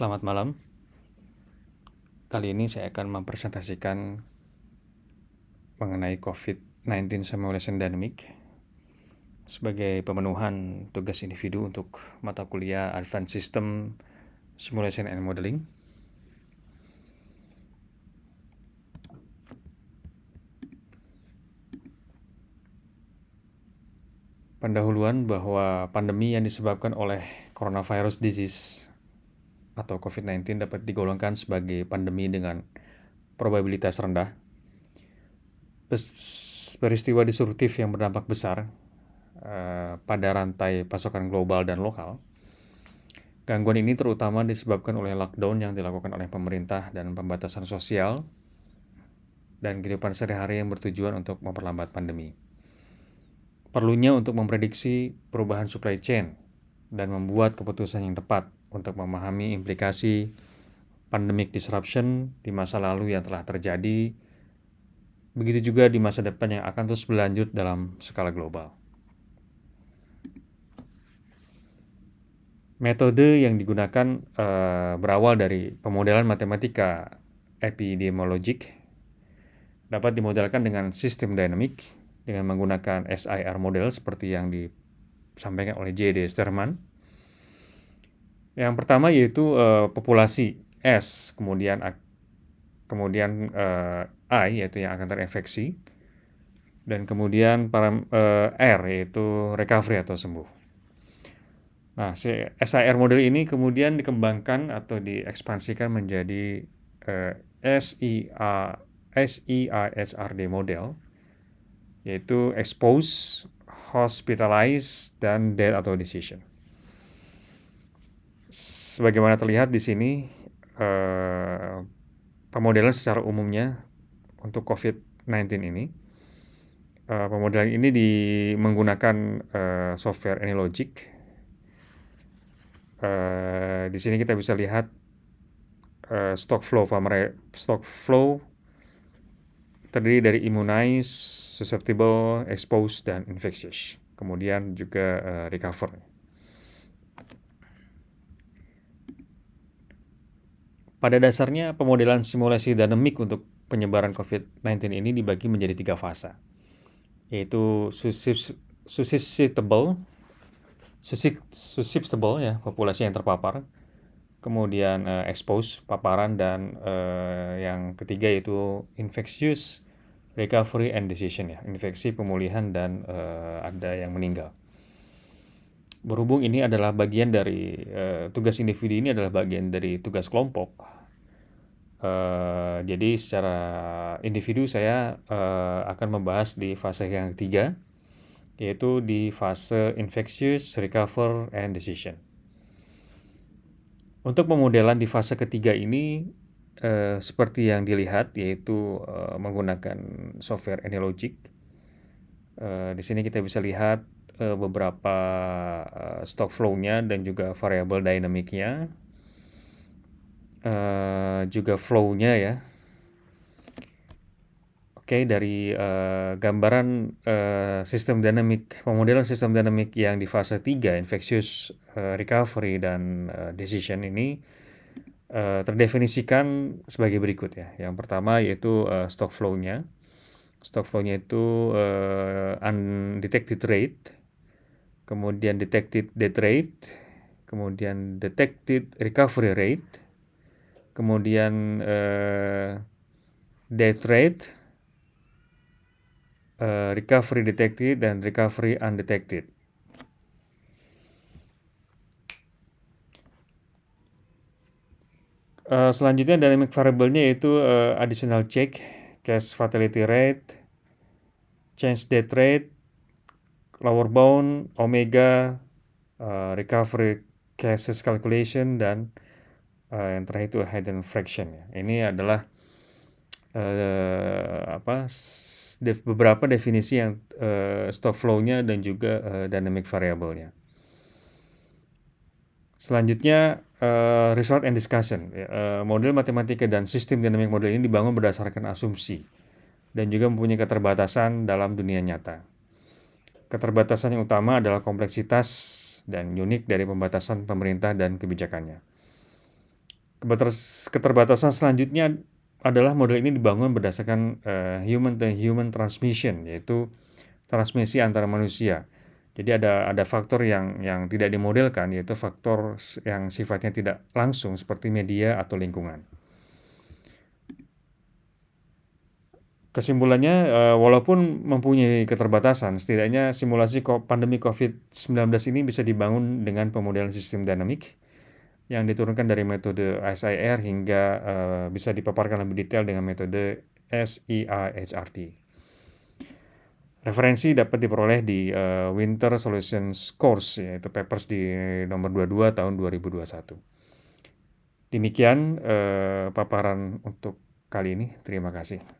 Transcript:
Selamat malam. Kali ini saya akan mempresentasikan mengenai COVID-19 Simulation Dynamic sebagai pemenuhan tugas individu untuk mata kuliah Advanced System Simulation and Modeling. Pendahuluan bahwa pandemi yang disebabkan oleh coronavirus disease atau COVID-19 dapat digolongkan sebagai pandemi dengan probabilitas rendah. Peristiwa disruptif yang berdampak besar pada rantai pasokan global dan lokal. Gangguan ini terutama disebabkan oleh lockdown yang dilakukan oleh pemerintah dan pembatasan sosial dan kehidupan sehari-hari yang bertujuan untuk memperlambat pandemi. Perlunya untuk memprediksi perubahan supply chain dan membuat keputusan yang tepat untuk memahami implikasi pandemic disruption di masa lalu yang telah terjadi, begitu juga di masa depan yang akan terus berlanjut dalam skala global. Metode yang digunakan berawal dari pemodelan matematika epidemiologik, dapat dimodelkan dengan sistem dinamik dengan menggunakan SIR model seperti yang disampaikan oleh J.D. Sterman. Yang pertama yaitu populasi S, kemudian I yaitu yang akan terinfeksi, dan kemudian R yaitu recovery atau sembuh. Nah, SIR model ini kemudian dikembangkan atau diekspansikan menjadi SEISRD model, yaitu expose, hospitalize, dan death atau decision. Sebagaimana terlihat di sini, pemodelan secara umumnya untuk COVID-19 ini, pemodelan ini menggunakan software AnyLogic. Di sini kita bisa lihat stock flow terdiri dari immunize, susceptible, exposed, dan infectious. Kemudian juga recover. Pada dasarnya, pemodelan simulasi dinamik untuk penyebaran COVID-19 ini dibagi menjadi 3 fase, yaitu susceptible ya, populasi yang terpapar, kemudian expose, paparan, dan yang ketiga yaitu infectious, recovery, and decision ya, infeksi, pemulihan, dan ada yang meninggal. Berhubung ini adalah bagian dari tugas individu, ini adalah bagian dari tugas kelompok. Jadi secara individu saya akan membahas di fase yang ketiga, yaitu di fase infectious, recover, and decision. Untuk pemodelan di fase ketiga ini seperti yang dilihat, yaitu menggunakan software AnyLogic. Di sini kita bisa lihat beberapa stock flow-nya dan juga variabel dinamiknya, juga flow-nya ya. Oke, dari gambaran pemodelan sistem dinamik yang di fase 3, infectious, recovery, dan decision ini terdefinisikan sebagai berikut ya. Yang pertama yaitu stock flow-nya. Stock flow-nya itu undetected rate, kemudian detected death rate, kemudian detected recovery rate, kemudian death rate, recovery detected, dan recovery undetected. Selanjutnya dynamic variable-nya yaitu additional check, case fatality rate, change death rate, lower bound, omega, recovery cases calculation, dan yang terakhir itu hidden fraction ya. Ini adalah beberapa definisi yang stock flow-nya dan juga dynamic variable-nya. Selanjutnya result and discussion. Model matematika dan sistem dynamic model ini dibangun berdasarkan asumsi dan juga mempunyai keterbatasan dalam dunia nyata. Keterbatasan yang utama adalah kompleksitas dan unik dari pembatasan pemerintah dan kebijakannya. Keterbatasan selanjutnya adalah model ini dibangun berdasarkan human-to-human transmission, yaitu transmisi antara manusia. Jadi ada faktor yang tidak dimodelkan, yaitu faktor yang sifatnya tidak langsung seperti media atau lingkungan. Kesimpulannya, walaupun mempunyai keterbatasan, setidaknya simulasi pandemi COVID-19 ini bisa dibangun dengan pemodelan sistem dinamik yang diturunkan dari metode SIR hingga bisa dipaparkan lebih detail dengan metode SIAHRT. Referensi dapat diperoleh di Winter Solutions Course, yaitu papers di nomor 22 tahun 2021. Demikian paparan untuk kali ini. Terima kasih.